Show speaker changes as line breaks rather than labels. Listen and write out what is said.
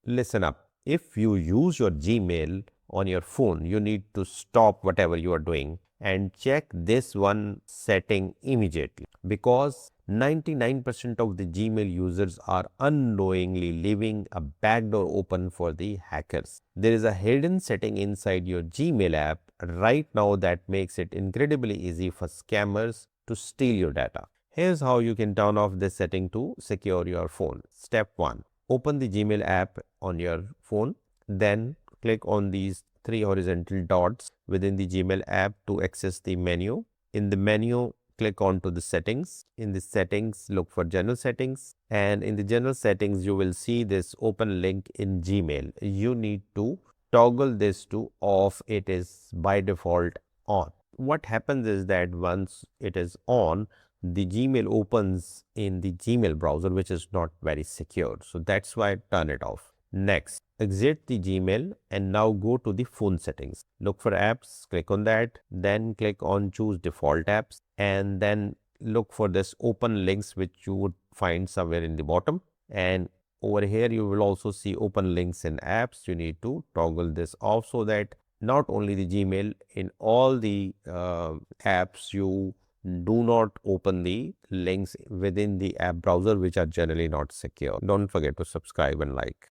listen up. If you use your Gmail on your phone, you need to stop whatever you are doing and check this one setting immediately, because 99% of the Gmail users are unknowingly leaving a backdoor open for the hackers. There is a hidden setting inside your Gmail app right now that makes it incredibly easy for scammers to steal your data. Here's how you can turn off this setting to secure your phone. Step 1. Open the Gmail app on your phone, then click on these three horizontal dots within the Gmail app to access the menu. In the menu, click on to the settings. In the settings, look for general settings, and in the general settings, you will see this open link in Gmail. You need to toggle this to off. It is by default on. What happens is that once it is on, the Gmail opens in the Gmail browser, which is not very secure. So that's why turn it off. Next, exit the Gmail and now go to the phone settings. Look for apps, click on that, then click on choose default apps, and then look for this open links, which you would find somewhere in the bottom. And over here, you will also see open links in apps. You need to toggle this off so that not only the Gmail, in all the apps, you do not open the links within the app browser, which are generally not secure. Don't forget to subscribe and like.